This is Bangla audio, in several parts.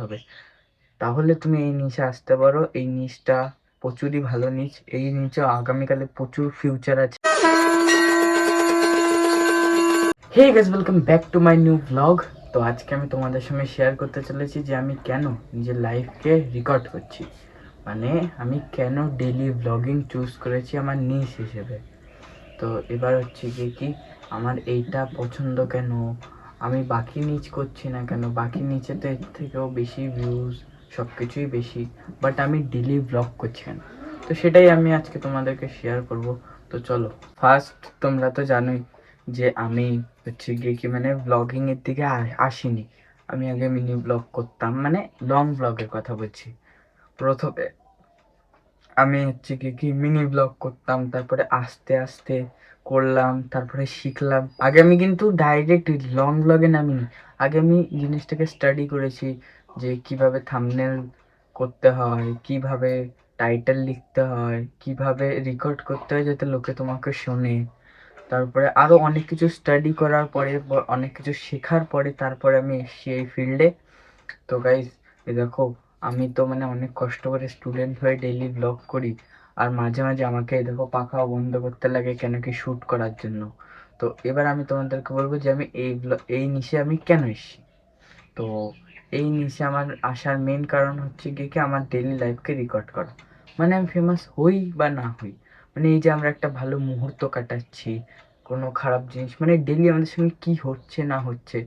হবে, তাহলে তুমি এই নিচে আসতে পারো। এই নিচটা প্রচুরই ভালো নিচ, এই নিচে আগামীকালে প্রচুর ফিউচার আছে। Hey guys, welcome back to my new blog. তো আজকে আমি তোমাদের সঙ্গে শেয়ার করতে চলেছি যে আমি কেন নিজের লাইফকে রেকর্ড করছি, মানে আমি কেন ডেলি ব্লগিং চুজ করেছি আমার নিচ হিসেবে। তো এবার হচ্ছে গিয়ে কি আমার এইটা পছন্দ কেন, আমি বাকি নিচ করছি না কেন, বাকি নিচে তো এর থেকেও বেশি ভিউজ, সব কিছুই বেশি, বাট আমি ডেলি ব্লগ করছি কেন। তো সেটাই আমি আজকে তোমাদেরকে শেয়ার করব। তো চলো, ফার্স্ট তোমরা তো জানোই যে আমি হচ্ছে গিয়ে কি মানে ব্লগিংয়ের দিকে আসিনি। আমি আগে মিনি ব্লগ করতাম, মানে লং ব্লগের কথা বলছি। প্রথমে আমি হচ্ছে কি মিনি ব্লগ করতাম, তারপরে আস্তে আস্তে করলাম, তারপরে শিখলাম। আগে আমি কিন্তু ডাইরেক্ট লং ব্লগে নামিনি, আগে আমি জিনিসটাকে স্টাডি করেছি যে কিভাবে থাম্বনেল করতে হয়, কিভাবে টাইটেল লিখতে হয়, কিভাবে রেকর্ড করতে হয় যাতে লোকে তোমাকে শোনে। তারপরে আরও অনেক কিছু স্টাডি করার পরে, অনেক কিছু শেখার পরে তারপরে আমি এসেছি এই ফিল্ডে। তো গাইজ, এই দেখো, আমি তো মানে অনেক কষ্ট করে স্টুডেন্ট হয়ে ডেইলি ব্লগ করি, আর মাঝে মাঝে আমাকে এই দেখো পাখাও বন্ধ করতে লাগে কেন কি শ্যুট করার জন্য। তো এবার আমি তোমাদেরকে বলবো যে আমি এই নিশে আমি কেন এসেছি। তো এই নিশে আমার আসার মেন কারণ হচ্ছে গিয়ে কি আমার ডেইলি লাইফকে রেকর্ড করা। মানে আমি ফেমাস হই বা না হই, মানে এই যে আমরা একটা ভালো মুহূর্ত কাটাচ্ছি, কোনো খারাপ জিনিস মানে ডেইলি আমাদের সঙ্গে কি হচ্ছে না হচ্ছে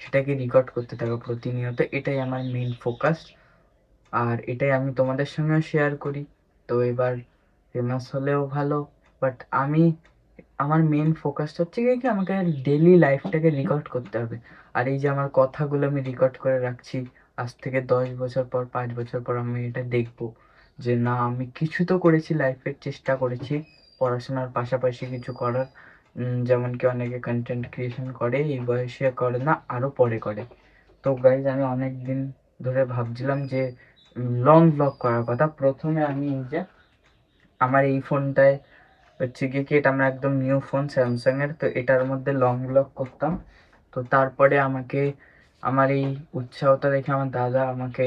সেটাকে রেকর্ড করতে থাকো প্রতিনিয়ত, এটাই আমার মেন ফোকাস। আর এটাই আমি তোমাদের সঙ্গেও শেয়ার করি। তো এবার ফেমাস হলেও ভালো, বাট আমি আমার মেন ফোকাসটা হচ্ছে কি আমাকে ডেইলি লাইফটাকে রেকর্ড করতে হবে। আর এই যে আমার কথাগুলো আমি রেকর্ড করে রাখছি, আজ থেকে 10 বছর পর, 5 বছর পর আমি এটা দেখবো যে না, আমি কিছু তো করেছি, লাইফের চেষ্টা করেছি পড়াশোনার পাশাপাশি কিছু করার। যেমন কি অনেকে কন্টেন্ট ক্রিয়েশন করে, এই বয়সে করে না, আরও পরে করে। তো গাইজ, আমি অনেক দিন ধরে ভাবছিলাম যে লং ব্লগ করার কথা। প্রথমে আমি এই যে আমার এই ফোনটায় হচ্ছে গিয়ে কি এটা আমার একদম নিউ ফোন স্যামসাং এর, তো এটার মধ্যে লং ব্লগ করতাম। তো তারপরে আমাকে আমার এই উৎসাহটা দেখে আমার দাদা আমাকে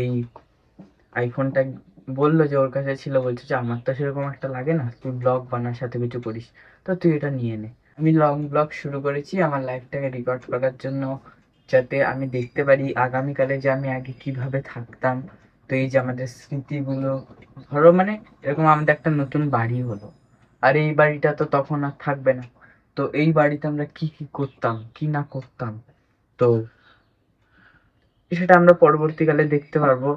এই আইফোনটা বললো যে ওর কাছে ছিল, বলছে যে আমার তো সেরকম একটা লাগে না, তুই ব্লগ বানার সাথে কিছু করিস, তো তুই এটা নিয়ে নে। আমি লং ব্লগ শুরু করেছি আমার লাইফটাকে রেকর্ড করার জন্য, যাতে আমি দেখতে পারি আগামীকালে যে আমি আগে কিভাবে থাকতাম। তো এই যে আমাদের স্মৃতিগুলো, ধরো মানে এরকম আমাদের একটা নতুন বাড়ি হলো, আর এই বাড়িটা তো তখন আর থাকবে না। তো এই বাড়িতে আমরা কি কি করতাম কি না করতাম, তো সেটা আমরা পরবর্তীকালে দেখতে পারবো।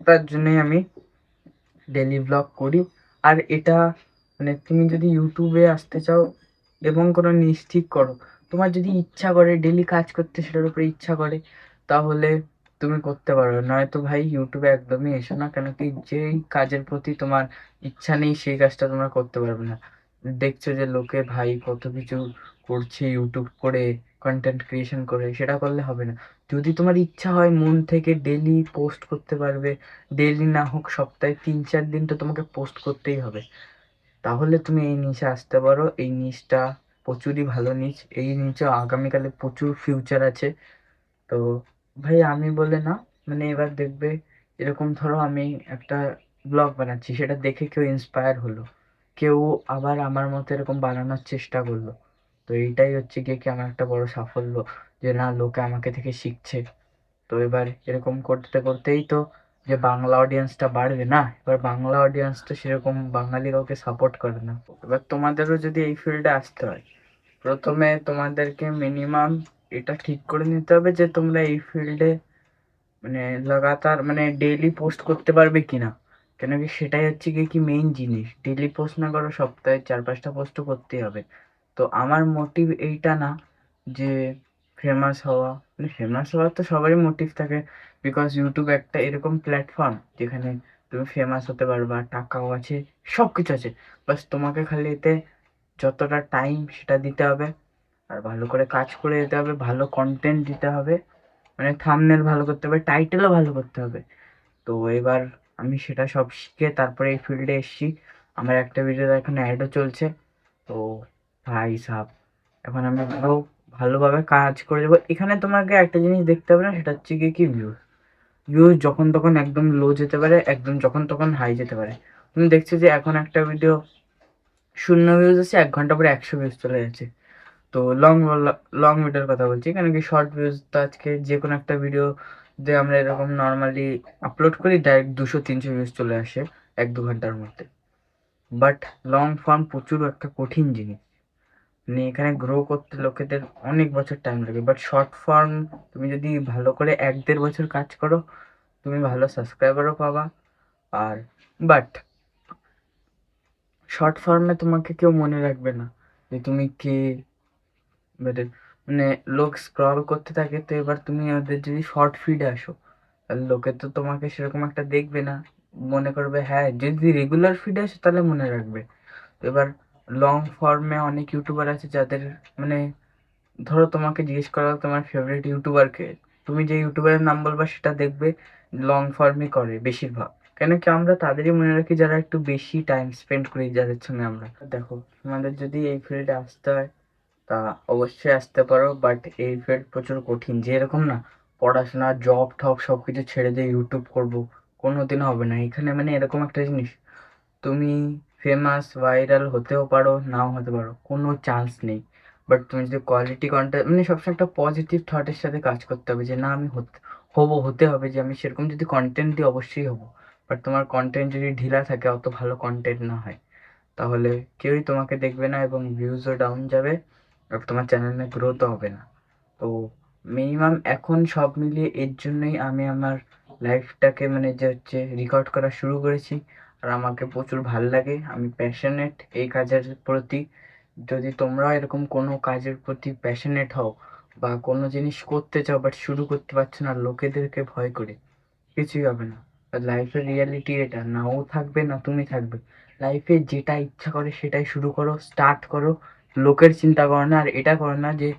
তার জন্যই আমি ডেলি ব্লগ করি। আর এটা মানে তুমি যদি ইউটিউবে আসতে চাও এবং কোনো নিশ ঠিক করো, তোমার যদি ইচ্ছা করে ডেলি কাজ করতে, সেটার উপরে ইচ্ছা করে, তাহলে তুমি করতে পারো। নয়তো ভাই ইউটিউবে একদমই এসো না, কেন কি যেই কাজের প্রতি তোমার ইচ্ছা নেই সেই কাজটা তোমরা করতে পারবে না। দেখছো যে লোকে ভাই কত কিছু করছে ইউটিউব করে, কন্টেন্ট ক্রিয়েশন করে, সেটা করলে হবে না। যদি তোমার ইচ্ছা হয় মন থেকে ডেলি পোস্ট করতে পারবে, ডেইলি না হোক সপ্তাহে 3-4 দিন তো তোমাকে পোস্ট করতেই হবে, তাহলে তুমি এই নিচে আসতে পারো। এই নিচটা প্রচুরই ভালো নিচ, এই নিচে আগামীকালে প্রচুর ফিউচার আছে। তো ভাই আমি বলে না, মানে এবার দেখবে এরকম ধরো আমি একটা ব্লগ বানাচ্ছি, সেটা দেখে কেউ ইন্সপায়ার হলো, কেউ আবার আমার মতো এরকম বানানোর চেষ্টা করলো। তো এইটাই হচ্ছে গিয়ে কি আমার একটা বড় সাফল্য, যে না, লোকে আমাকে থেকে শিখছে। তো এবার এরকম করতে করতেই তো যে বাংলা অডিয়েন্সটা বাড়বে না, এবার বাংলা অডিয়েন্স তো সেরকম বাঙালি কাউকে সাপোর্ট করে না। এবার তোমাদেরও যদি এই ফিল্ডে আসতে হয়, প্রথমে তোমাদেরকে মিনিমাম এটা ঠিক করে নিতে হবে যে তোমরা এই ফিল্ডে মানে লাগাতার মানে ডেইলি পোস্ট করতে পারবে কিনা। কেন কি সেটাই হচ্ছে কি মেইন জিনিস, ডেইলি পোস্ট না করো সপ্তাহে 4-5টা পোস্টও করতেই হবে। তো আমার মোটিভ এইটা না যে ফেমাস হওয়া, মানে ফেমাস হওয়ার তো সবারই মোটিভ থাকে, বিকজ ইউটিউব একটা এরকম প্ল্যাটফর্ম যেখানে তুমি ফেমাস হতে পারবা, টাকাও আছে, সব কিছু আছে। বাস তোমাকে খালি এতে যতটা টাইম সেটা দিতে হবে, আর ভালো করে কাজ করে যেতে হবে, ভালো কন্টেন্ট দিতে হবে, মানে থাম্বনেল ভালো করতে হবে, টাইটেলও ভালো করতে হবে। তো এবার আমি সেটা সব শিখে তারপরে এই ফিল্ডে এসেছি। আমার একটা ভিডিওতে এখন অ্যাডও চলছে। তো ভাই সাব, এখন আমি আরও ভালোভাবে কাজ করে যাবো। এখানে তোমাকে একটা জিনিস দেখতে হবে না, সেটা হচ্ছে কি ভিউজ। ভিউজ যখন তখন একদম লো যেতে পারে, একদম যখন তখন হাই যেতে পারে। তুমি দেখছো যে এখন একটা ভিডিও 0 ভিউজ আছে, 1 ঘন্টা পরে 100 ভিউজ চলে যাচ্ছে। তো লং লং ভিডিওর কথা বলছি, কেন কি শর্ট ভিউজ তো আজকে যে কোনো একটা ভিডিও যে আমরা এরকম নর্মালি আপলোড করি ডাইরেক্ট 200-300 ভিউজ চলে আসে 1-2 ঘন্টার মধ্যে। বাট লং ফর্ম প্রচুর একটা কঠিন জিনিস, মানে এখানে গ্রো করতে লোকেদের অনেক বছর টাইম লাগে। বাট শর্ট ফর্ম তুমি যদি ভালো করে 1-1.5 বছর কাজ করো, তুমি ভালো সাবস্ক্রাইবারও পাবা। আর বাট শর্ট ফর্মে তোমাকে কেউ মনে রাখবে না যে তুমি কে, এবারে মানে লোক স্ক্রল করতে থাকে, তো এবার তুমি ওদের যদি শর্ট ফিডে আসো তাহলে লোকে তো তোমাকে সেরকম একটা দেখবে না, মনে করবে হ্যাঁ। যদি রেগুলার ফিডে আসে তাহলে মনে রাখবে। তো এবার লং ফর্মে অনেক ইউটিউবার আছে যাদের মানে ধরো তোমাকে জিজ্ঞেস করা হলো তোমার ফেভারিট ইউটিউবার কে, তুমি যে ইউটিউবারের নাম বলবা সেটা দেখবে লং ফর্মই করে বেশিরভাগ। কেন কি আমরা তাদেরই মনে রাখি যারা একটু বেশি টাইম স্পেন্ড করি যাদের সঙ্গে আমরা। দেখো, তোমাদের যদি এই ফিল্ডে আসতে হয় তা অবশ্যই আসতে পারো, বাট এই ফিল্ড প্রচুর কঠিন। যে এরকম না পড়াশোনা জব টব সব কিছু ছেড়ে দিয়ে ইউটিউব করবো, কোনোদিনও হবে না। এখানে মানে এরকম একটা জিনিস, তুমি ফেমাস ভাইরাল হতেও পারো, নাও হতে পারো, কোনো চান্স নেই। বাট তুমি যদি কোয়ালিটি কন্টেন্ট মানে সবসময় একটা পজিটিভ থটের সাথে কাজ করতে হবে যে না আমি হতে হবে, যে আমি সেরকম যদি কন্টেন্ট দিই অবশ্যই হবো। বাট তোমার কন্টেন্ট যদি ঢিলা থাকে, অত ভালো কন্টেন্ট না হয়, তাহলে কেউই তোমাকে দেখবে না এবং ভিউজও ডাউন যাবে আর তোমার চ্যানেলে গ্রোথও হবে না। তো মিনিমাম এখন সব মিলিয়ে এর জন্যই আমি আমার লাইফটাকে মানে যে হচ্ছে রেকর্ড করা শুরু করেছি। আর আমাকে প্রচুর ভাল লাগে, আমি প্যাশনেট এই কাজের প্রতি। যদি তোমরাও এরকম কোনো কাজের প্রতি প্যাশনেট হও বা কোনো জিনিস করতে চাও বাট শুরু করতে পারছো না লোকেদেরকে ভয় করে, কিছুই হবে না। লাইফের রিয়ালিটি এটা, না ও থাকবে না তুমি থাকবে। লাইফে যেটা ইচ্ছা করে সেটাই শুরু করো, স্টার্ট করো। লোকের চিন্তা করো না, আর এটা করো না যে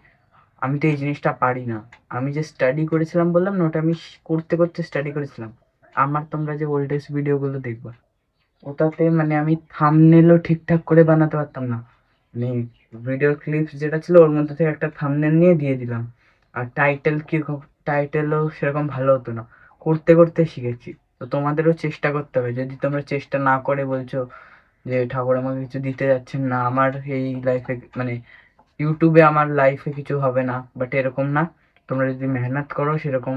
আমি তো এই জিনিসটা পারি না। আমি যে স্টাডি করেছিলাম বললাম না, ওটা আমি করতে করতে স্টাডি করেছিলাম। আমার তোমরা যে ওল্ডেস্ট ভিডিওগুলো দেখবা ওটাতে মানে আমি থাম্বনেলও ঠিকঠাক করে বানাতে পারতাম না। মানে ভিডিও ক্লিপস যেটা ছিল ওর মধ্যে থেকে একটা থাম্বনেল নিয়ে দিয়ে দিলাম, আর টাইটেল কি, টাইটেলও সেরকম ভালো হতো না। করতে করতে শিখেছি। তো তোমাদেরও চেষ্টা করতে হবে। যদি তোমরা চেষ্টা না করে বলছো যে ঠাকুর আমাকে কিছু দিতে যাচ্ছেন না, আমার এই লাইফে মানে ইউটিউবে আমার লাইফে কিছু হবে না, বাট এরকম না। তোমরা যদি মেহনত করো, সেরকম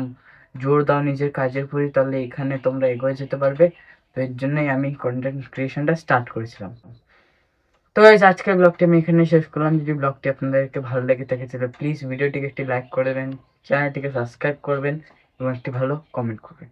জোর দাও নিজের কাজের প্রতি, তাহলে এখানে তোমরা এগিয়ে যেতে পারবে। তো এর জন্যই আমি কন্টেন্ট ক্রিয়েশনটা স্টার্ট করেছিলাম। তো গাইস, আজকের ব্লগটি আমি এখানে শেষ করলাম। যদি ব্লগটি আপনাদেরকে ভালো লেগে থাকে তাহলে প্লিজ ভিডিওটিকে একটি লাইক করে দেবেন, চ্যানেলটিকে সাবস্ক্রাইব করবেন এবং একটি ভালো কমেন্ট করবেন।